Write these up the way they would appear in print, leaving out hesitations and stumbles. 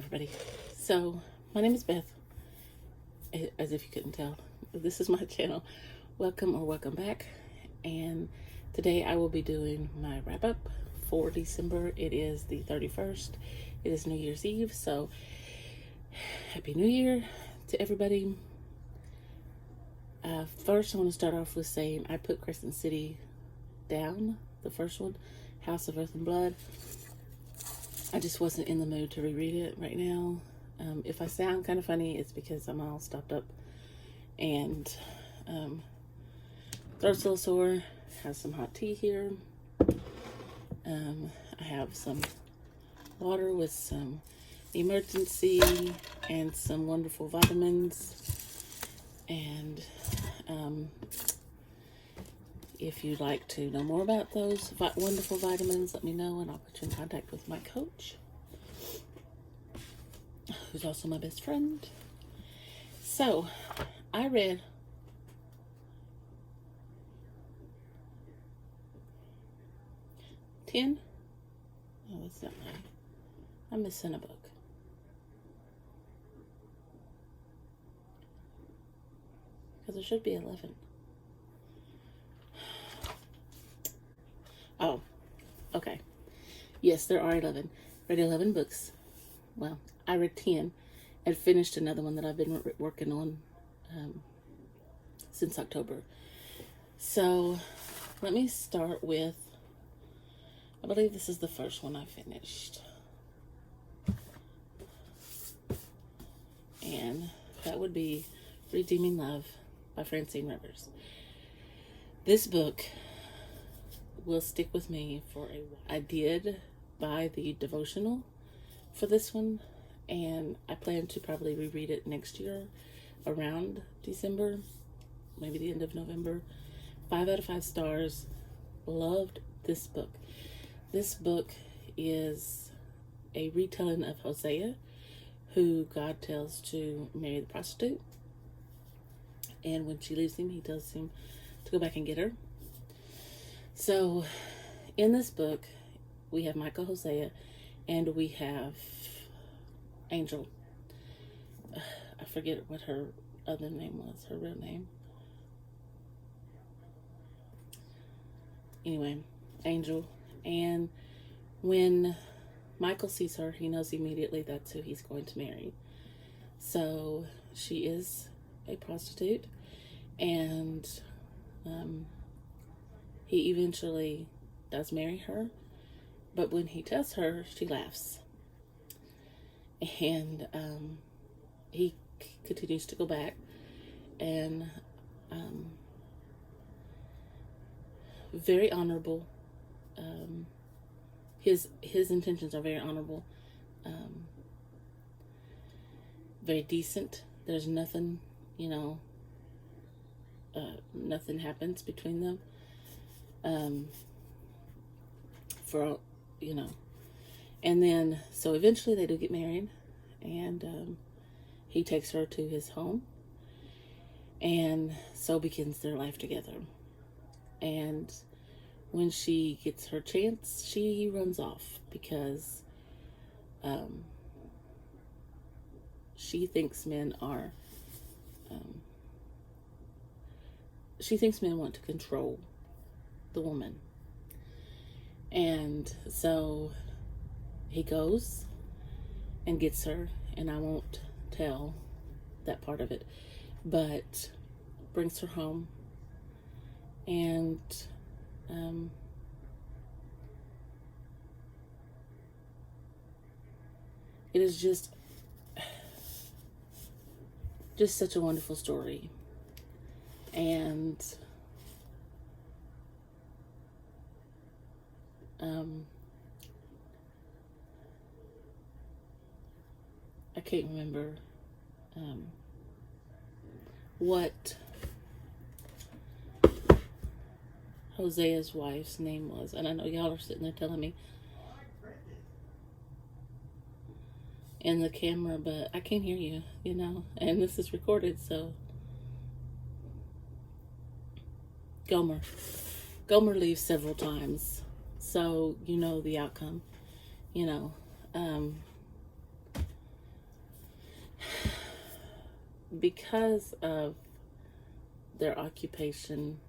everybody. So, my name is Beth, as if you couldn't tell. This is my channel. Welcome or welcome back. And today I will be doing my wrap-up for December. It is the 31st. It is New Year's Eve, so Happy New Year to everybody. First, I want to start off with saying I put Crescent City down, the first one, House of Earth and Blood. I just wasn't in the mood to reread it right now. If I sound kind of funny, it's because I'm all stopped up and throat's a little sore. Have some hot tea here. I have some water with some emergency and some wonderful vitamins. And if you'd like to know more about those wonderful vitamins, let me know and I'll put you in contact with my coach, who's also my best friend. So, I read Oh, that's not right. I'm missing a book. Because there should be 11. Oh, okay. Yes, there are 11. Read 11 books. Well, I read 10 and finished another one that I've been working on since October. So, let me start with, I believe this is the first one I finished. And that would be Redeeming Love by Francine Rivers. This book will stick with me for a while. I did buy the devotional for this one, and I plan to probably reread it next year around December, maybe the end of November. 5 out of 5 stars. Loved this book. This book is a retelling of Hosea, who God tells to marry the prostitute. And when she leaves him, he tells him to go back and get her. So, in this book, we have Michael, Hosea, and we have Angel. I forget what her other name was, her real name. Anyway, Angel. And when Michael sees her, he knows immediately that's who he's going to marry. So she is a prostitute, and he eventually does marry her. But when he tells her, she laughs. And he continues to go back, and very honorable. His intentions are very honorable, very decent. There's nothing, nothing happens between them. And then, so eventually they do get married, and he takes her to his home, and so begins their life together. And when she gets her chance, she runs off because she thinks men are, she thinks men want to control the woman. And so he goes and gets her, and I won't tell that part of it, but brings her home, and it is just such a wonderful story. And I can't remember what Hosea's wife's name was, and I know y'all are sitting there telling me in the camera, but I can't hear you, and this is recorded, so Gomer leaves several times, so you know the outcome, because of their occupation,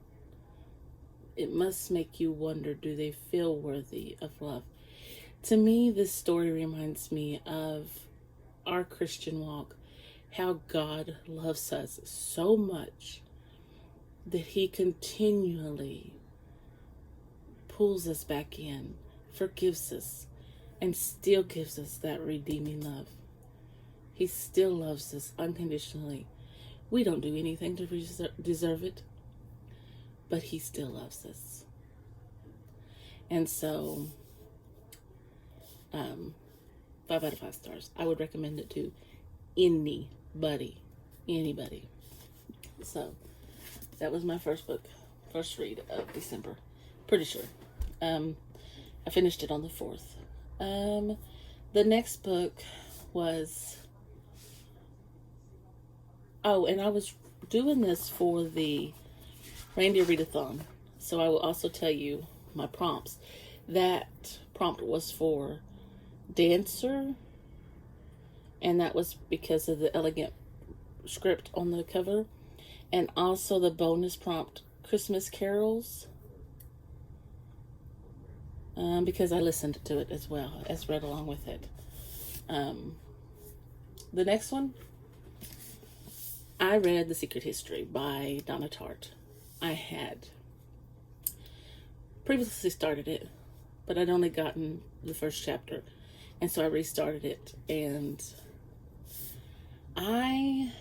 it must make you wonder, do they feel worthy of love? To me, this story reminds me of our Christian walk, how God loves us so much that he continually pulls us back in, forgives us, and still gives us that redeeming love. He still loves us unconditionally. We don't do anything to deserve it, but he still loves us. And so, 5 out of 5 stars. I would recommend it to anybody. So, that was my first read of December. Pretty sure. I finished it on the 4th. The next book was... Oh, and I was doing this for the Reindeer Readathon. So I will also tell you my prompts. That prompt was for Dancer, and that was because of the elegant script on the cover, and also the bonus prompt, Christmas Carols, because I listened to it as well as read along with it. The next one, I read The Secret History by Donna Tartt. I had previously started it, but I'd only gotten the first chapter, and so I restarted it, and I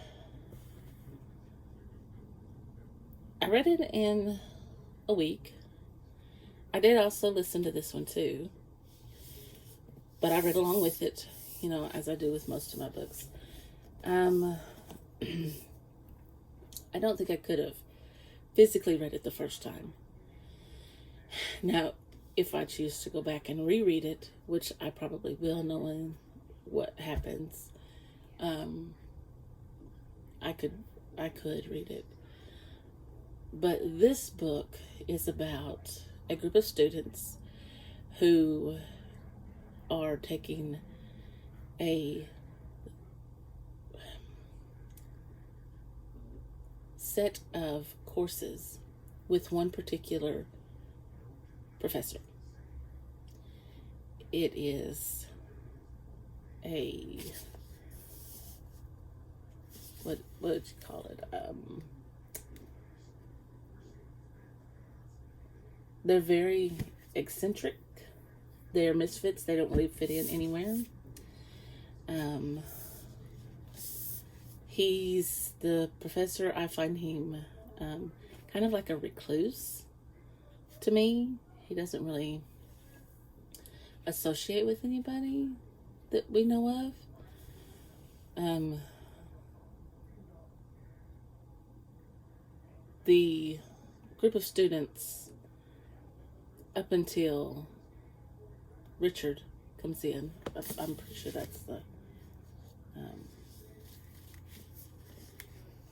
read it in a week. I did also listen to this one too, but I read along with it, as I do with most of my books. I don't think I could have physically read it the first time. Now, if I choose to go back and reread it, which I probably will, knowing what happens, I could read it. But this book is about a group of students who are taking a set of courses with one particular professor. It is a what would you call it? They're very eccentric. They're misfits. They don't really fit in anywhere. He's the professor. I find him kind of like a recluse to me. He doesn't really associate with anybody that we know of. The group of students, up until Richard comes in, I'm pretty sure that's the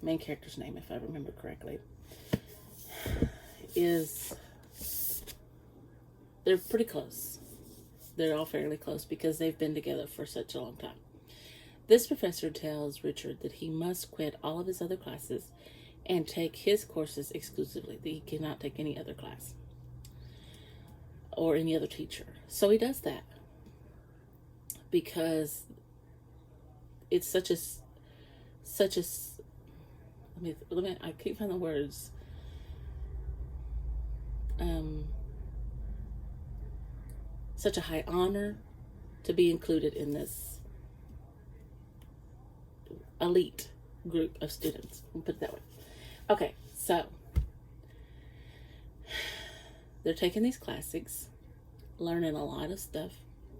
main character's name, if I remember correctly, they're pretty close. They're all fairly close because they've been together for such a long time. This professor tells Richard that he must quit all of his other classes and take his courses exclusively, that he cannot take any other class or any other teacher. So he does that because it's such a let me I can't find the words. Such a high honor to be included in this elite group of students. We'll put it that way. Okay, so they're taking these classics, learning a lot of stuff,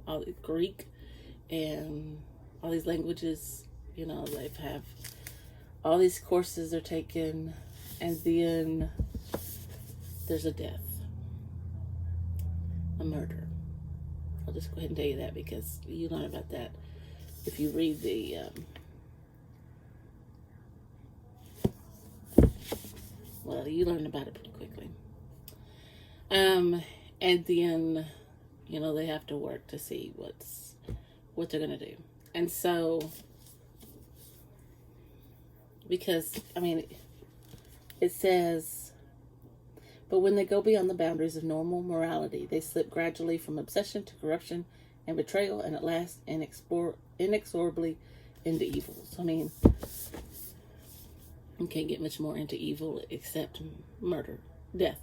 all the Greek and all these languages. They have all these courses they're taking, and then there's a death, a murder. I'll just go ahead and tell you that because you learn about that if you read the you learn about it pretty quickly. And then they have to work to see what they're gonna do. And so because, I mean, it says, but when they go beyond the boundaries of normal morality, they slip gradually from obsession to corruption and betrayal, and at last inexorably into evil. So, I mean, you can't get much more into evil except murder, death,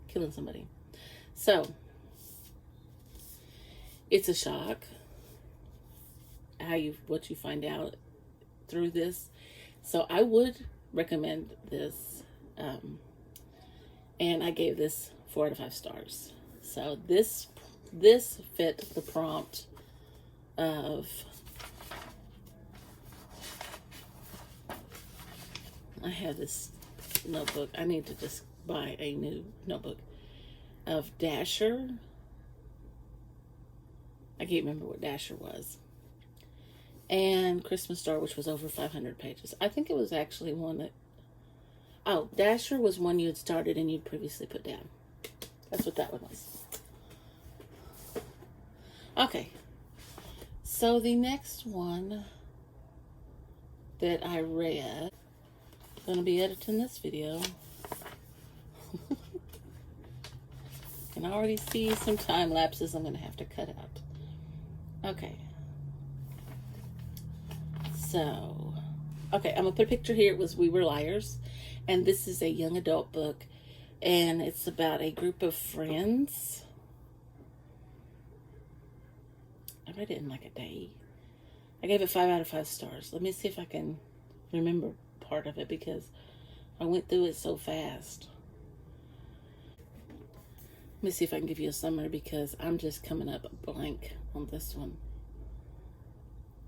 killing somebody. So, it's a shock what you find out through this. So I would recommend this, and I gave this 4 out of 5 stars. So this fit the prompt of, I have this notebook. I need to just buy a new notebook of Dasher. I can't remember what Dasher was. And Christmas Star, which was over 500 pages. I think it was actually one that... Oh, Dasher was one you had started and you'd previously put down. That's what that one was. Okay. So the next one that I read... I'm going to be editing this video. I can already see some time lapses I'm going to have to cut out. Okay. So, okay, I'm going to put a picture here. It was We Were Liars. And this is a young adult book. And it's about a group of friends. I read it in like a day. I gave it 5 out of 5 stars. Let me see if I can remember part of it because I went through it so fast. Let me see if I can give you a summary because I'm just coming up blank on this one.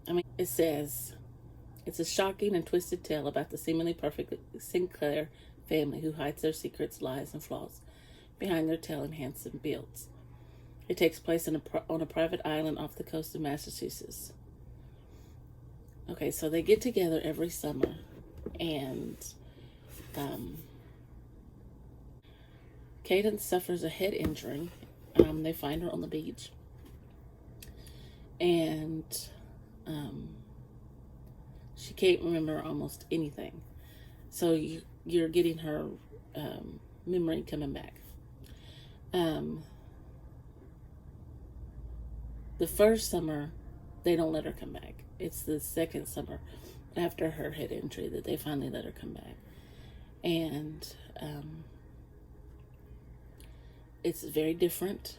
I mean, it says... It's a shocking and twisted tale about the seemingly perfect Sinclair family who hides their secrets, lies, and flaws behind their tale and handsome builds. It takes place on a private island off the coast of Massachusetts. Okay, so they get together every summer, and Cadence suffers a head injury. They find her on the beach, and she can't remember almost anything. So you're getting her memory coming back. The first summer, they don't let her come back. It's the second summer after her head injury that they finally let her come back. And it's very different.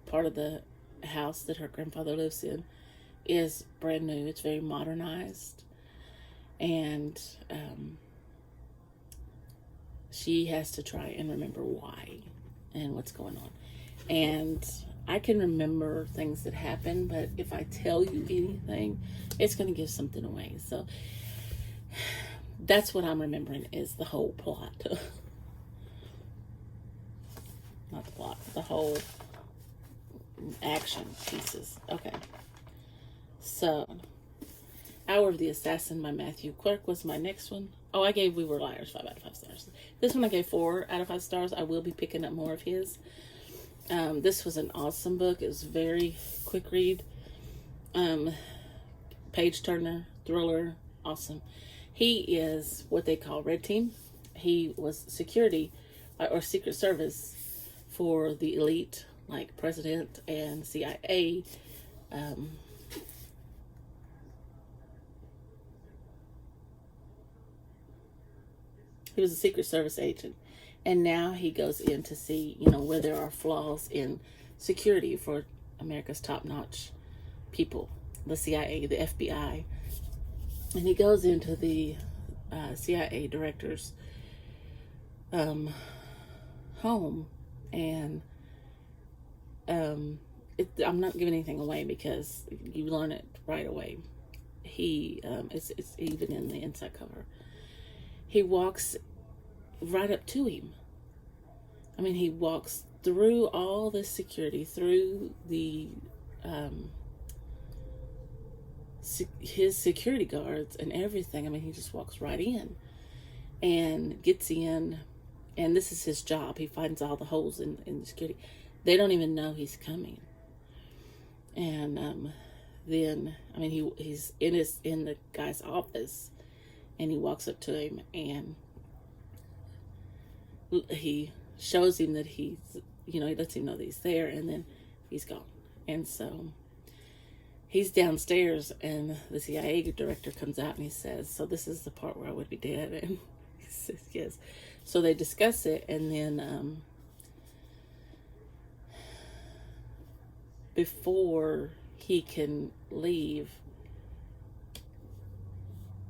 Part of the house that her grandfather lives in is brand new. It's very modernized. And she has to try and remember why and what's going on. And I can remember things that happen, but if I tell you anything, it's going to give something away. So that's what I'm remembering is the whole plot. Not the plot, the whole action pieces. Okay. So... Hour of the Assassin by Matthew Clark was my next one. Oh, I gave We Were Liars 5 out of 5 stars. This one I gave 4 out of 5 stars. I will be picking up more of his. This was an awesome book. It was a very quick read. Page turner, thriller, awesome. He is what they call Red Team. He was security or Secret Service for the elite, like President and CIA. He was a Secret Service agent. And now he goes in to see, where there are flaws in security for America's top-notch people, the CIA, the FBI. And he goes into the CIA director's home, and I'm not giving anything away because you learn it right away. It's even in the inside cover. He walks right up to him. I mean, he walks through all this security, through the his security guards and everything. I mean, he just walks right in and gets in, and this is his job. He finds all the holes in the security. They don't even know he's coming. And then, I mean, he's in the guy's office, and he walks up to him and he shows him that he's, he lets him know that he's there, and then he's gone. And so he's downstairs, and the CIA director comes out and he says, so this is the part where I would be dead. And he says, yes. So they discuss it, and then before he can leave,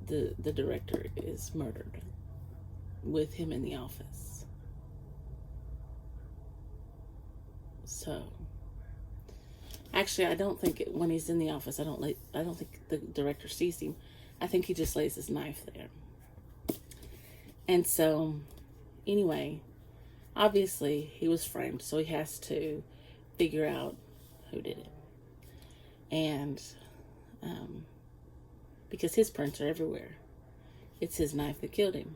the director is murdered with him in the office. So actually, I don't think when he's in the office, I don't think the director sees him. I think he just lays his knife there. And so anyway, obviously he was framed, so he has to figure out who did it. And because his prints are everywhere, it's his knife that killed him.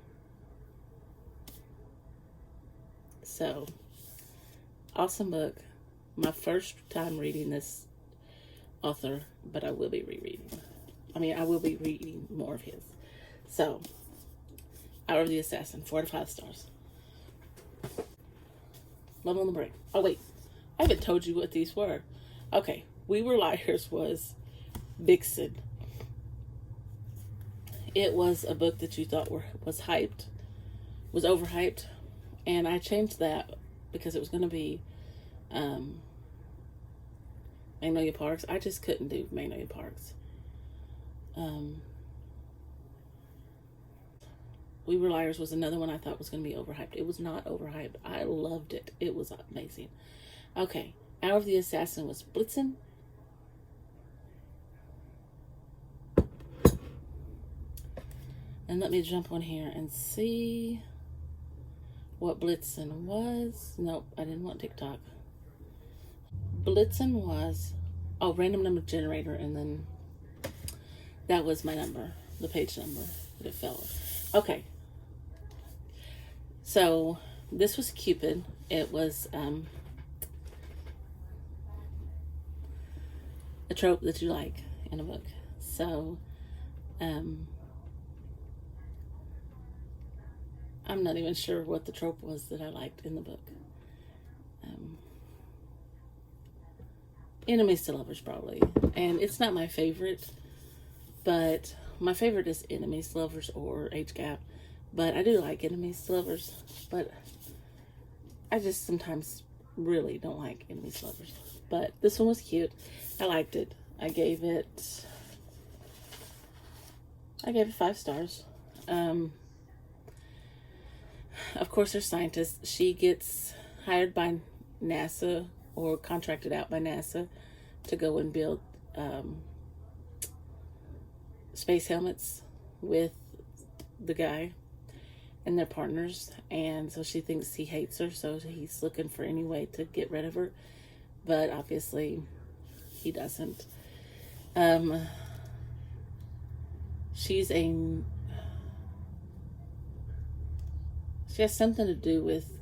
So awesome book. My first time reading this author, but I will be rereading. I will be reading more of his. So, Hour of the Assassin, 4 out of 5 stars. Love on the Brain. Oh, wait. I haven't told you what these were. Okay. We Were Liars was Vixen. It was a book that you thought was overhyped. And I changed that because it was going to be Magnolia Parks. I just couldn't do Magnolia Parks. We Were Liars was another one I thought was going to be overhyped. It was not overhyped. I loved it. It was amazing. Okay. Hour of the Assassin was Blitzen. And let me jump on here and see what Blitzen was. Nope, I didn't want TikTok. Blitzen was, random number generator, and then that was my number, the page number that it fell. Okay. So this was Cupid. It was a trope that you like in a book. So I'm not even sure what the trope was that I liked in the book. Enemies to Lovers, probably. And it's not my favorite, but my favorite is Enemies to Lovers or Age Gap. But I do like Enemies to Lovers, but I just sometimes really don't like Enemies to Lovers. But this one was cute. I liked it. I gave it 5 stars. Of course, they're scientists. She gets hired by NASA or contracted out by NASA to go and build space helmets with the guy, and they're partners. And so she thinks he hates her, so he's looking for any way to get rid of her. But obviously, he doesn't. She has something to do with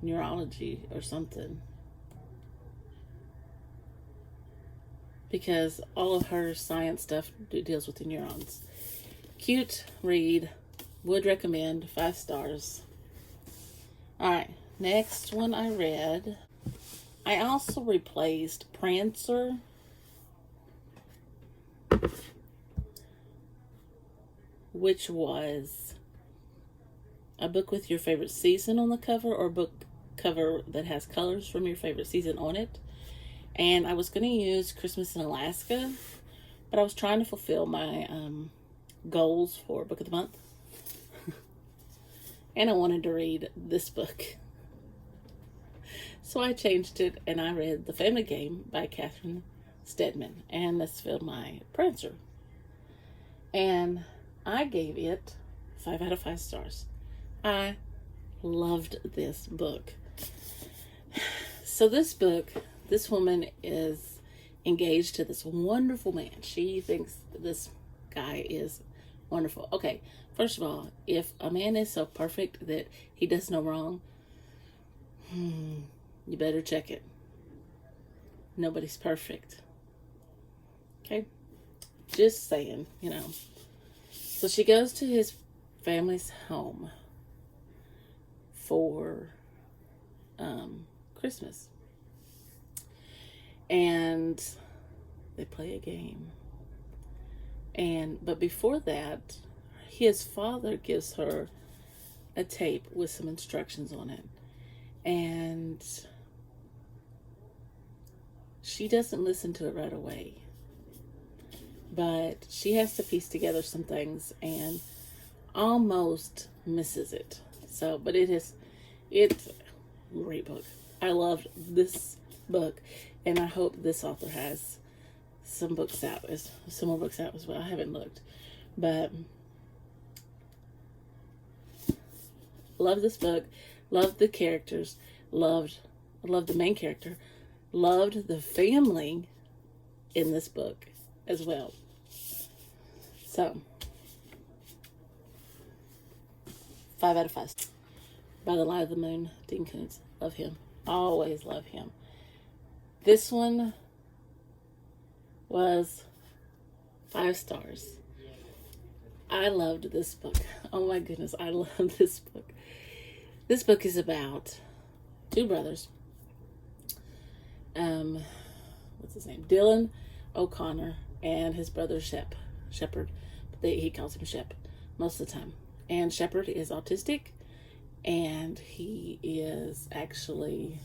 neurology or something, because all of her science stuff deals with the neurons. Cute read. Would recommend. 5 stars. Alright, next one I read. I also replaced Prancer which was a book with your favorite season on the cover, or a book cover that has colors from your favorite season on it. And I was going to use Christmas in Alaska, but I was trying to fulfill my goals for Book of the Month. And I wanted to read this book. So I changed it, and I read The Family Game by Catherine Stedman. And this filled my Prancer. And I gave it 5 out of 5 stars. I loved this book. So this book, this woman is engaged to this wonderful man. She thinks this guy is wonderful. Okay, first of all, if a man is so perfect that he does no wrong, you better check it. Nobody's perfect. Okay? Just saying, So she goes to his family's home for Christmas. And they play a game. But before that, his father gives her a tape with some instructions on it. And she doesn't listen to it right away. But she has to piece together some things and almost misses it. So, but it's a great book. I loved this book, and I hope this author has some more books out as well. I haven't looked, but love this book. Loved the characters. Loved the main character. Loved the family in this book as well. So, 5 out of 5. By the Light of the Moon, Dean Koontz. Love him. Always love him. This one was 5 stars. I loved this book. Oh my goodness, I love this book. This book is about 2 brothers. What's his name? Dylan O'Connor and his brother Shepherd. He calls him Shep most of the time. And Shepherd is autistic, and he is actually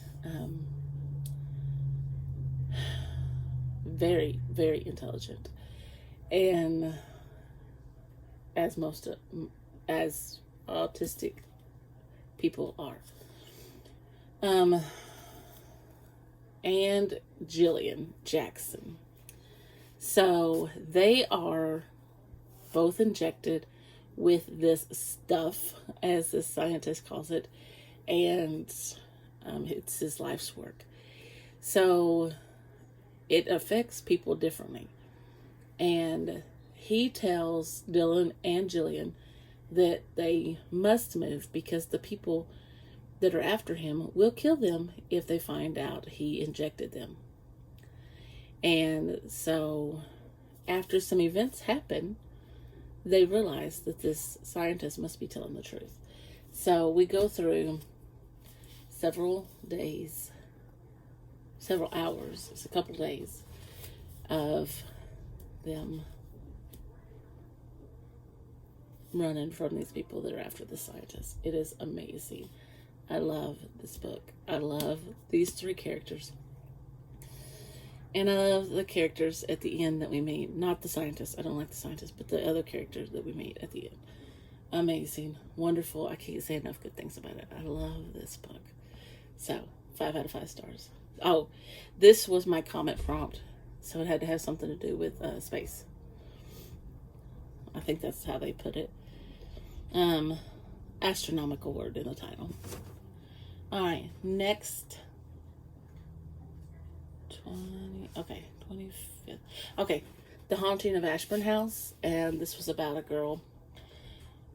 very, very intelligent, and as autistic people are. And Jillian Jackson. So they are both injected with this stuff, as the scientist calls it, and it's his life's work. So it affects people differently. And he tells Dylan and Jillian that they must move because the people that are after him will kill them if they find out he injected them. And so after some events happen, they realize that this scientist must be telling the truth. So we go through several hours, it's a couple days of them running from these people that are after the scientist. It is amazing. I love this book. I love these 3 characters. And I love the characters at the end that we meet. Not the scientist. I don't like the scientist, but the other characters that we meet at the end. Amazing. Wonderful. I can't say enough good things about it. I love this book. So, 5 out of 5 stars. Oh, this was my comment prompt. So it had to have something to do with space. I think that's how they put it. Astronomical word in the title. Alright, next. 25th. Okay, The Haunting of Ashburn House. And this was about a girl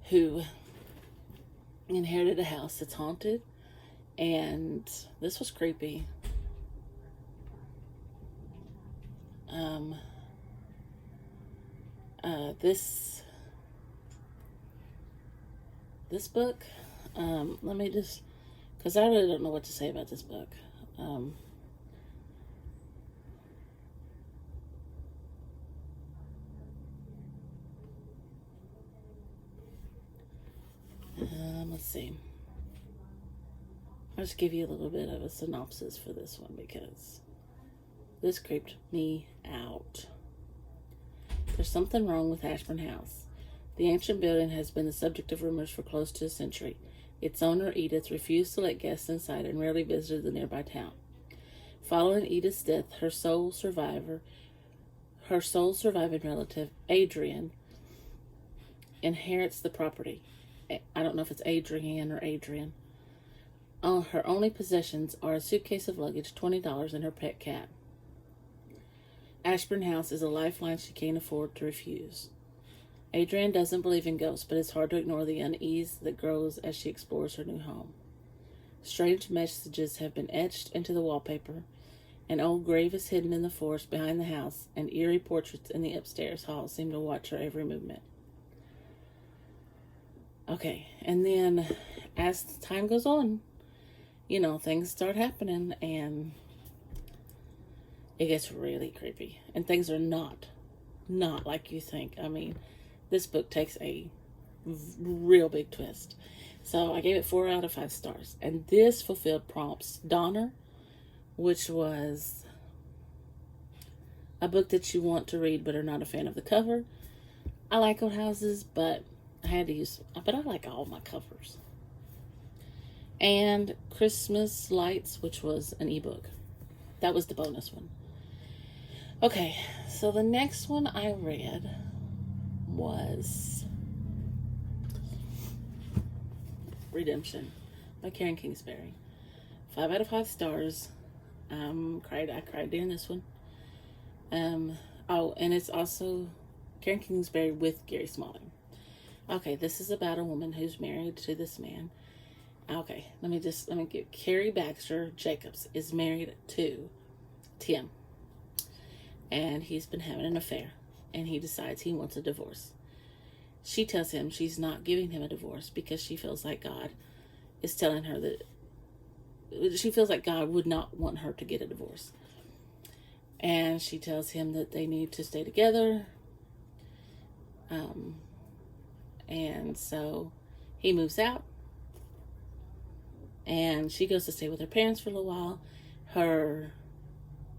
who inherited a house that's haunted. And this was creepy. This book, let me just, because I really don't know what to say about this book. Let's see. I'll just give you a little bit of a synopsis for this one because this creeped me out. There's something wrong with Ashburn House. The ancient building has been the subject of rumors for close to a century. Its owner, Edith, refused to let guests inside and rarely visited the nearby town. Following Edith's death, her sole surviving relative, Adrian, inherits the property. I don't know if it's Adrian or Adrian. Her only possessions are a suitcase of luggage, $20, and her pet cat. Ashburn House is a lifeline she can't afford to refuse. Adrian doesn't believe in ghosts, but it's hard to ignore the unease that grows as she explores her new home. Strange messages have been etched into the wallpaper. An old grave is hidden in the forest behind the house, and eerie portraits in the upstairs hall seem to watch her every movement. Okay, and then as time goes on, things start happening and it gets really creepy. And things are not like you think. I mean, this book takes a real big twist. So I gave it 4 out of 5 stars. And this fulfilled prompts Donner, which was a book that you want to read but are not a fan of the cover. I like old houses, but I like all my covers. And Christmas Lights, which was an ebook. That was the bonus one. Okay, so the next one I read was Redemption by Karen Kingsbury. 5 out of 5 stars. I cried during this one. And it's also Karen Kingsbury with Gary Smalling. Okay, this is about a woman who's married to this man. Okay, let me get Carrie Baxter Jacobs is married to Tim. And he's been having an affair. And he decides he wants a divorce. She tells him she's not giving him a divorce because she feels like God is telling her that she feels like God would not want her to get a divorce. And she tells him that they need to stay together. And so he moves out. And she goes to stay with her parents for a little while. Her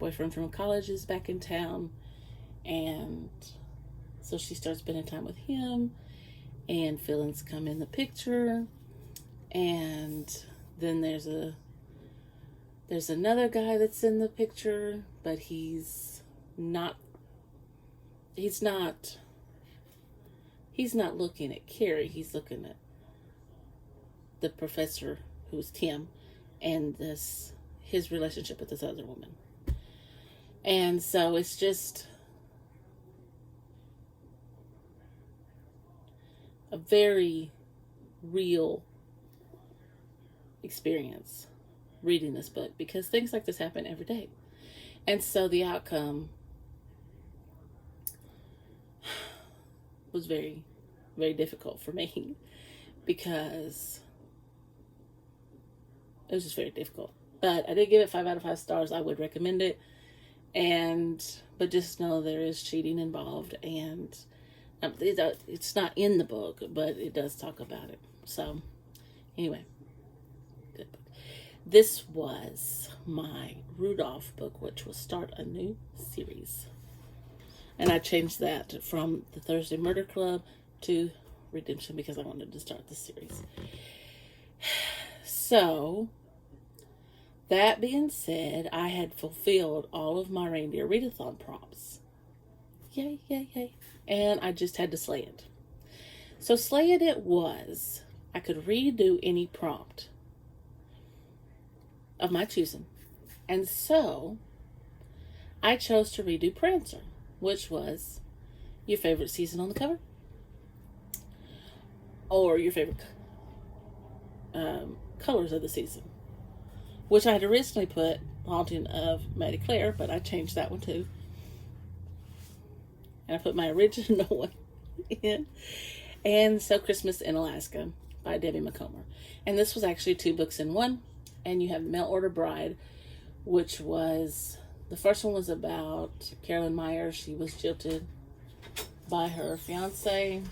boyfriend from college is back in town. And so she starts spending time with him. And feelings come in the picture. And then there's another guy that's in the picture, but he's not looking at Carrie. He's looking at the professor, who's Tim, and his relationship with this other woman. And so it's just a very real experience reading this book, because things like this happen every day. And so the outcome was very, very difficult for me, because it was just very difficult. But I did give it 5 out of 5 stars. I would recommend it. But just know there is cheating involved, and it's not in the book, but it does talk about it. So anyway, good book. This was my Rudolph book, which will start a new series. And I changed that from the Thursday Murder Club to Redemption because I wanted to start the series. So, that being said, I had fulfilled all of my Reindeer Readathon prompts. Yay, yay, yay. And I just had to slay it. So slay it was, I could redo any prompt of my choosing. And so, I chose to redo Prancer, which was your favorite season on the cover, or your favorite colors of the season, which I had originally put Haunting of Maddie Claire, but I changed that one too. And I put my original one in. And so Christmas in Alaska by Debbie McComber. And this was actually 2 books in one. And you have Mail Order Bride, which was, the first one was about Carolyn Myers. She was jilted by her fiance,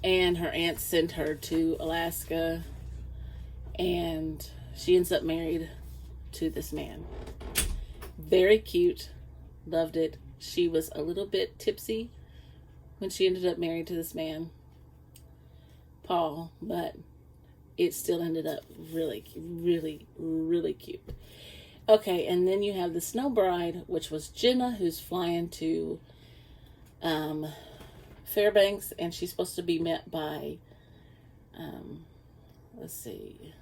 and her aunt sent her to Alaska, and she ends up married to this man. Very cute. Loved it. She was a little bit tipsy when she ended up married to this man, Paul, but it still ended up really, really, really cute. Okay, and then you have the Snow Bride, which was Jenna, who's flying to Fairbanks, and she's supposed to be met by, let's see,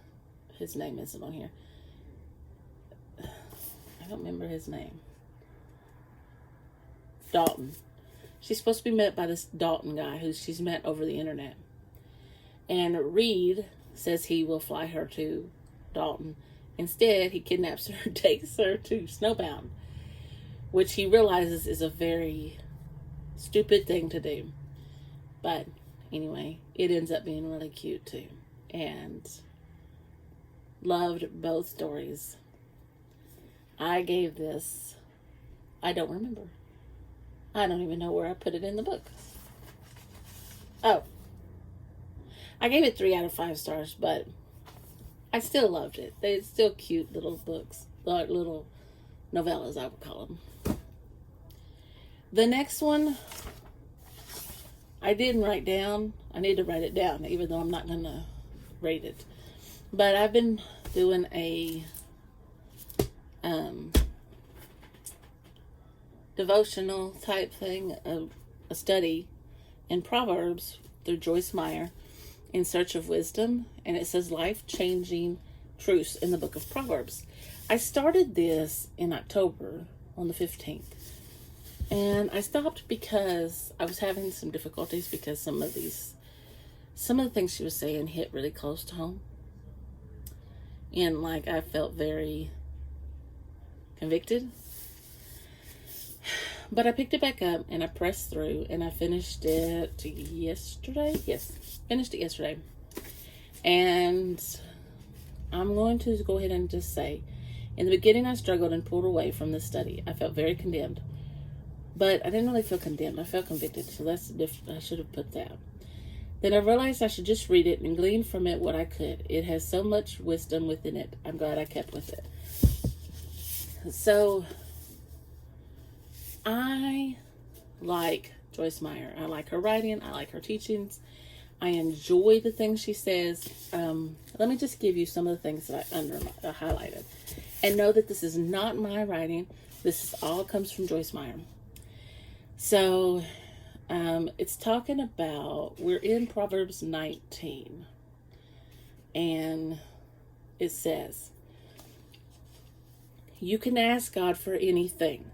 his name isn't on here. I don't remember his name. Dalton. She's supposed to be met by this Dalton guy who she's met over the internet. And Reed says he will fly her to Dalton. Instead, he kidnaps her and takes her to Snowbound, which he realizes is a very stupid thing to do. But anyway, it ends up being really cute too. And loved both stories. I gave this, I don't remember. I don't even know where I put it in the book. Oh, I gave it 3 out of 5 stars, but I still loved it. They're still cute little books, like little novellas, I would call them. The next one, I didn't write down. I need to write it down, even though I'm not going to rate it. But I've been doing a devotional type thing, a study in Proverbs through Joyce Meyer, In Search of Wisdom, and it says life-changing truths in the book of Proverbs. I started this in October on the 15th, and I stopped because I was having some difficulties because some of the things she was saying hit really close to home, and like I felt very convicted. But I picked it back up and I pressed through and I finished it yesterday. Yes, finished it yesterday. And I'm going to go ahead and just say, in the beginning I struggled and pulled away from the study. I felt very condemned. But I didn't really feel condemned. I felt convicted. So that's I should have put that. Then I realized I should just read it and glean from it what I could. It has so much wisdom within it. I'm glad I kept with it. So I like Joyce Meyer. I like her writing. I like her teachings. I enjoy the things she says. Let me just give you some of the things that I highlighted. And know that this is not my writing. This all comes from Joyce Meyer. So, it's talking about, we're in Proverbs 19. And it says, you can ask God for anything.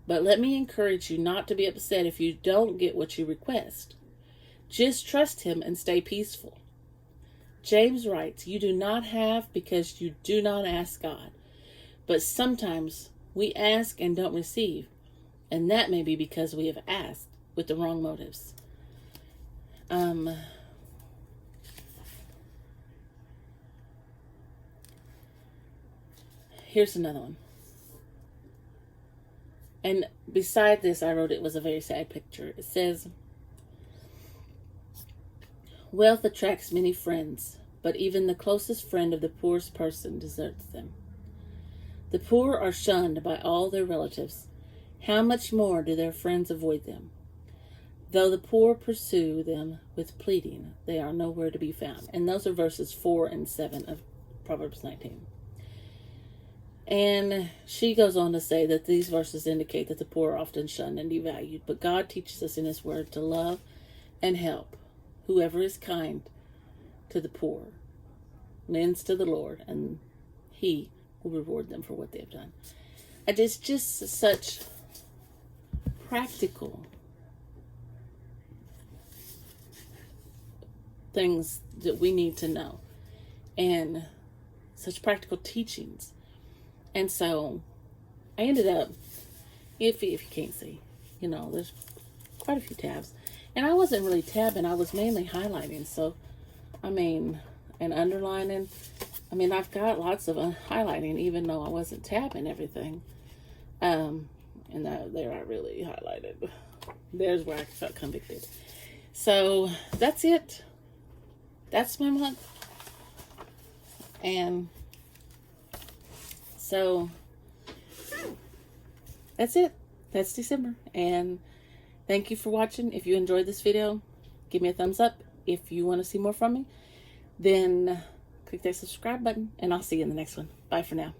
But let me encourage you not to be upset if you don't get what you request. Just trust Him and stay peaceful. James writes, you do not have because you do not ask God. But sometimes we ask and don't receive. And that may be because we have asked with the wrong motives. Here's another one. And beside this, I wrote it was a very sad picture. It says, wealth attracts many friends, but even the closest friend of the poorest person deserts them. The poor are shunned by all their relatives. How much more do their friends avoid them? Though the poor pursue them with pleading, they are nowhere to be found. And those are verses 4 and 7 of Proverbs 19. And she goes on to say that these verses indicate that the poor are often shunned and devalued, but God teaches us in His Word to love and help whoever is kind to the poor, lends to the Lord, and He will reward them for what they have done. And it's just such practical things that we need to know, and such practical teachings. And so I ended up, if you can't see, there's quite a few tabs. And I wasn't really tabbing, I was mainly highlighting. So, and underlining. I've got lots of highlighting, even though I wasn't tabbing everything. And there I really highlighted. There's where I felt convicted. So, that's it. That's my month. And so that's it. That's December. And thank you for watching. If you enjoyed this video, give me a thumbs up. If you want to see more from me, then click that subscribe button, and I'll see you in the next one. Bye for now.